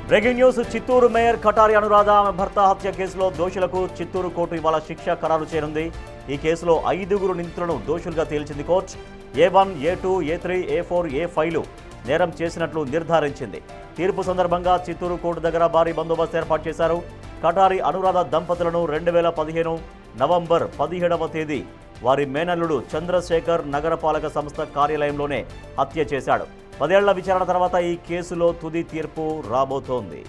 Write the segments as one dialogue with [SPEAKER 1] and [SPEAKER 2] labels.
[SPEAKER 1] Breaking news Chittoor mayor Katari Anuradha ఆమె భర్త హత్య కేసులో దోషులకు చిత్తూరు కోర్టు ఇవాళ శిక్ష ఖరారు చేయనుంది. ఈ కేసులో 5 నిందితులను దోషులుగా తేల్చింది court. A1, A2, A3, A4, A5లు నేరం చేసినట్లు నిర్ధారించింది. తీర్పు సందర్భంగా చిత్తూరు కోర్టు దగ్గర భారీ బందోబస్తు ఏర్పాటు చేశారు. కటారి అనురాధ దంపతులను 2015 నవంబర్ 17వ తేదీ వారి మేనల్లుడు చంద్రశేఖర్ నగరపాలక సంస్థ కార్యాలయంలోనే హత్య చేశాడు. 10 ఏళ్ల విచారణ తర్వాత ఈ కేసులో తుది తీర్పు రాబోతోంది.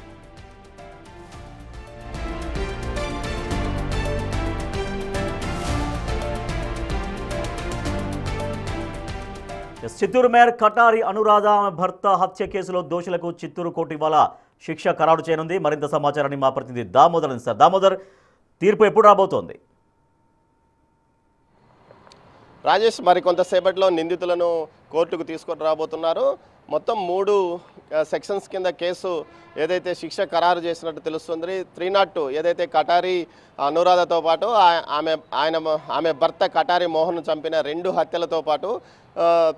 [SPEAKER 1] చిత్తూరు మేయర్ కటారి అనురాధ ఆమె భర్త హత్య కేసులో దోషులకు చిత్తూరు కోర్టు ఇవాళ శిక్ష ఖరారు చేయనుంది. మరింత సమాచారాన్ని మా ప్రతినిధి దామోదర్ సార్. దామోదర్, తీర్పు ఎప్పుడు రాబోతోంది?
[SPEAKER 2] రాజేష్, మరి కొంతసేపట్లో నిందితులను కోర్టుకు తీసుకొని రాబోతున్నారు. మొత్తం 3 సెక్షన్స్ కింద కేసు ఏదైతే శిక్ష ఖరారు చేసినట్టు తెలుస్తుంది. 302 ఏదైతే కటారి అనురాధతో పాటు ఆమె భర్త కటారి మోహన్ చంపిన 2 హత్యలతో పాటు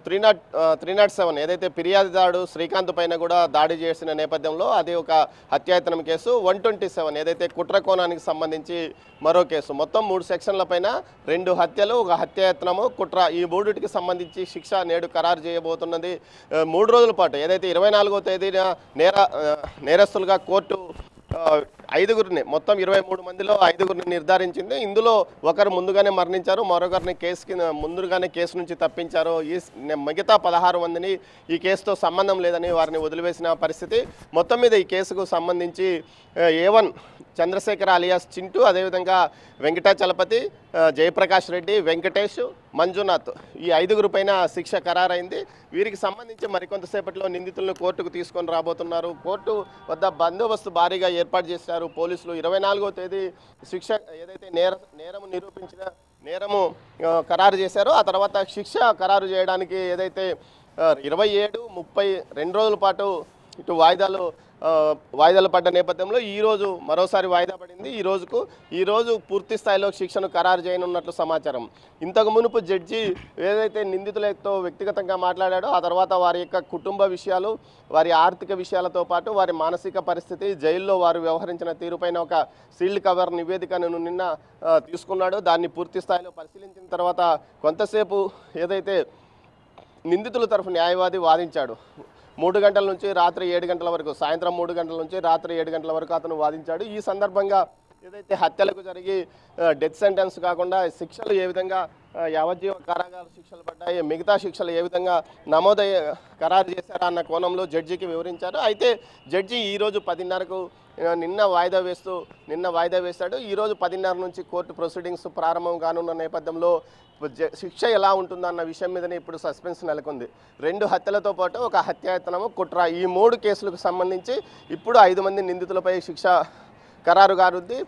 [SPEAKER 2] 307 ఏదైతే ఫిర్యాదుదారుడు శ్రీకాంత్ పైన కూడా దాడి చేసిన నేపథ్యంలో అది ఒక హత్యాయత్నం కేసు. 127 ఏదైతే కుట్ర కోణానికి సంబంధించి మరో కేసు. మొత్తం 3 సెక్షన్ల పైన 2 హత్యలు, ఒక హత్యాయత్నము, కుట్ర, ఈ 3టికి సంబంధించి శిక్ష నేడు ఖరారు చేయబోతున్నది. 3 రోజుల పాటు ఏదైతే 24వ తేదీన నేరస్తులుగా కోర్టు 5గురిని, మొత్తం 23 మందిలో 5గురిని నిర్ధారించింది. ఇందులో ఒకరు ముందుగానే మరణించారు, మరొకరిని ముందుగానే కేసు నుంచి తప్పించారు. ఈ మిగతా 16 మందిని ఈ కేసుతో సంబంధం లేదని వారిని వదిలివేసిన పరిస్థితి. మొత్తం మీద ఈ కేసుకు సంబంధించి A1 చంద్రశేఖర్ అలియాస్ చింటూ, అదేవిధంగా వెంకటాచలపతి, జయప్రకాష్ రెడ్డి, వెంకటేష్, మంజునాథ్, ఈ 5గురి పైన శిక్ష ఖరారైంది. వీరికి సంబంధించి మరికొంతసేపట్లో నిందితులను కోర్టుకు తీసుకొని రాబోతున్నారు. కోర్టు వద్ద బందోబస్తు భారీగా ఏర్పాటు చేశారు పోలీసులు. 24వ తేదీ శిక్ష ఏదైతే నేరము నిరూపించిన నేరము ఖరారు చేశారో ఆ తర్వాత శిక్ష ఖరారు చేయడానికి ఏదైతే 27, 30 2 రోజుల పాటు ఇటు వాయిదాలు పడ్డ నేపథ్యంలో ఈరోజు మరోసారి వాయిదా పడింది. ఈరోజు పూర్తి స్థాయిలో శిక్షను ఖరారు చేయనున్నట్లు సమాచారం. ఇంతకు మునుపు జడ్జి ఏదైతే నిందితులతో వ్యక్తిగతంగా మాట్లాడాడో ఆ తర్వాత వారి యొక్క కుటుంబ విషయాలు, వారి ఆర్థిక విషయాలతో పాటు వారి మానసిక పరిస్థితి, జైల్లో వారు వ్యవహరించిన తీరుపైన ఒక సీల్డ్ కవర్ నివేదికను నిన్న తీసుకున్నాడు. దాన్ని పూర్తి స్థాయిలో పరిశీలించిన తర్వాత కొంతసేపు ఏదైతే నిందితుల తరఫు న్యాయవాది వాదించాడు. 3 గంటల నుంచి రాత్రి 7 గంటల వరకు, సాయంత్రం 3 గంటల నుంచి రాత్రి 7 గంటల వరకు అతను వాదించాడు. ఈ సందర్భంగా ఏదైతే హత్యలకు జరిగి డెత్ సెంటెన్స్ కాకుండా శిక్షలు ఏ విధంగా యావజ్జీవ కారాగార శిక్షలు పడ్డాయి, మిగతా శిక్షలు ఏ విధంగా ఖరారు చేశారా అన్న కోణంలో జడ్జికి వివరించారు. అయితే జడ్జి ఈరోజు 10:30కు నిన్న వాయిదా వేశాడు. ఈరోజు 10:30 నుంచి కోర్టు ప్రొసీడింగ్స్ ప్రారంభం కానున్న నేపథ్యంలో శిక్ష ఎలా ఉంటుందన్న విషయం మీదనే ఇప్పుడు సస్పెన్స్ నెలకొంది. 2 హత్యలతో పాటు ఒక హత్యాయత్నము, కుట్ర, ఈ 3 కేసులకు సంబంధించి ఇప్పుడు 5 మంది నిందితులపై శిక్ష ఖరారు కానుంది.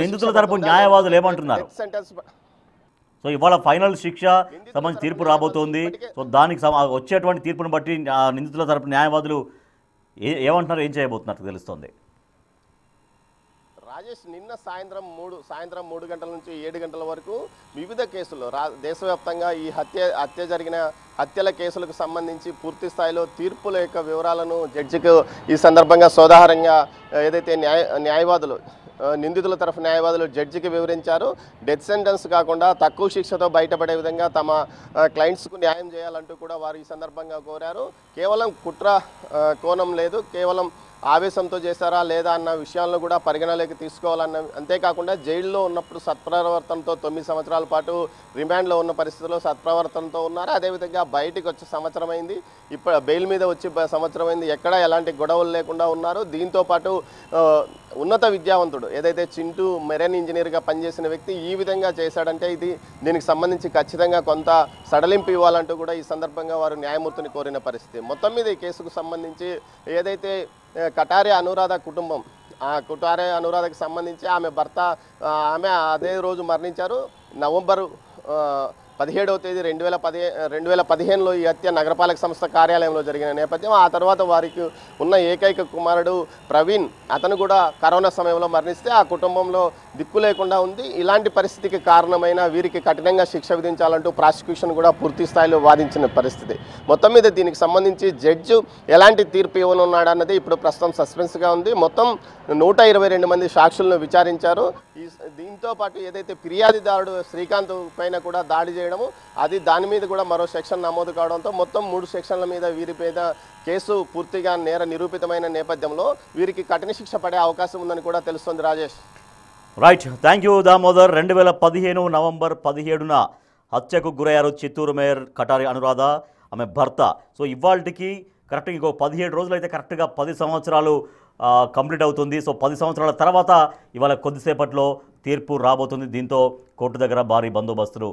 [SPEAKER 1] నిందితుల తరపు న్యాయవాదులు ఏమంటున్నారు? సో ఇవాళ ఫైనల్ శిక్ష సంబంధించి తీర్పు రాబోతోంది. సో దానికి వచ్చేటువంటి తీర్పును బట్టి నిందితుల తరపు న్యాయవాదులు ఏమంటున్నారు, ఏం చేయబోతున్నారు తెలుస్తోంది.
[SPEAKER 2] రాజేష్, నిన్న సాయంత్రం 3 గంటల నుంచి 7 గంటల వరకు వివిధ కేసుల్లో దేశవ్యాప్తంగా ఈ హత్య జరిగిన హత్యల కేసులకు సంబంధించి పూర్తి స్థాయిలో తీర్పుల యొక్క వివరాలను జడ్జికి ఈ సందర్భంగా సోదాహరంగా ఏదైతే న్యాయవాదులు, నిందితుల తరఫు న్యాయవాదులు జడ్జికి వివరించారు. డెత్ సెంటెన్స్ కాకుండా తక్కువ శిక్షతో బయటపడే విధంగా తమ క్లయింట్స్కు న్యాయం చేయాలంటూ కూడా వారు ఈ సందర్భంగా కోరారు. కేవలం కుట్ర కోణం లేదు, కేవలం ఆవేశంతో చేశారా లేదా అన్న విషయాలను కూడా పరిగణలోకి తీసుకోవాలన్న, అంతేకాకుండా జైల్లో ఉన్నప్పుడు సత్ప్రవర్తనతో 9 సంవత్సరాల పాటు రిమాండ్లో ఉన్న పరిస్థితుల్లో సత్ప్రవర్తనతో ఉన్నారు. అదేవిధంగా బయటికి వచ్చి సంవత్సరం అయింది, ఇప్పుడు బెయిల్ మీద వచ్చి సంవత్సరం అయింది, ఎక్కడా ఎలాంటి గొడవలు లేకుండా ఉన్నారు. దీంతోపాటు ఉన్నత విద్యావంతుడు ఏదైతే చింటూ మెరైన్ ఇంజనీర్గా పనిచేసిన వ్యక్తి ఈ విధంగా చేశాడంటే దీనికి సంబంధించి ఖచ్చితంగా కొంత సడలింపు ఇవ్వాలంటూ కూడా ఈ సందర్భంగా వారు న్యాయమూర్తిని కోరిన పరిస్థితి. మొత్తం మీద ఈ కేసుకు సంబంధించి ఏదైతే కటారి అనురాధ కుటుంబం, ఆ కటారి అనురాధకు సంబంధించి ఆమె భర్త అదే రోజు మరణించారు. నవంబర్ 17వ తేదీ 2015లో ఈ హత్య నగరపాలక సంస్థ కార్యాలయంలో జరిగిన నేపథ్యం. ఆ తర్వాత వారికి ఉన్న ఏకైక కుమారుడు ప్రవీణ్, అతను కూడా కరోనా సమయంలో మరణిస్తే ఆ కుటుంబంలో దిక్కు లేకుండా ఉంది. ఇలాంటి పరిస్థితికి కారణమైన వీరికి కఠినంగా శిక్ష విధించాలంటూ ప్రాసిక్యూషన్ కూడా పూర్తి స్థాయిలో వాదించిన పరిస్థితి. మొత్తం మీద దీనికి సంబంధించి జడ్జి ఎలాంటి తీర్పు ఇవ్వనున్నాడన్నది ఇప్పుడు ప్రస్తుతం సస్పెన్స్గా ఉంది. మొత్తం 122 మంది సాక్షులను విచారించారు. దీంతో పాటు ఏదైతే ఫిర్యాదుదారుడు శ్రీకాంత్ పైన కూడా దాడి చేయడము, దాని మీద కూడా మరో సెక్షన్ నమోదు కావడంతో మొత్తం 3 సెక్షన్ల మీద వీరి మీద కేసు పూర్తిగా నేర నిరూపితమైన నేపథ్యంలో వీరికి కఠిన శిక్ష పడే అవకాశం ఉందని కూడా తెలుస్తోంది. Rajesh.
[SPEAKER 1] Right, thank you Damodar. 2015 November 17న హత్యకు గురయ్యారు చిత్తూరు మేయర్ కటారి అనురాధ, ఆమె భర్త. సో ఇవాళకి కరెక్ట్గా ఇంకో 17 రోజులు అయితే కరెక్ట్గా 10 సంవత్సరాలు కంప్లీట్ అవుతుంది. సో 10 సంవత్సరాల తర్వాత ఇవాళ కొద్దిసేపట్లో తీర్పు రాబోతుంది. దీంతో కోర్టు దగ్గర భారీ బందోబస్తులు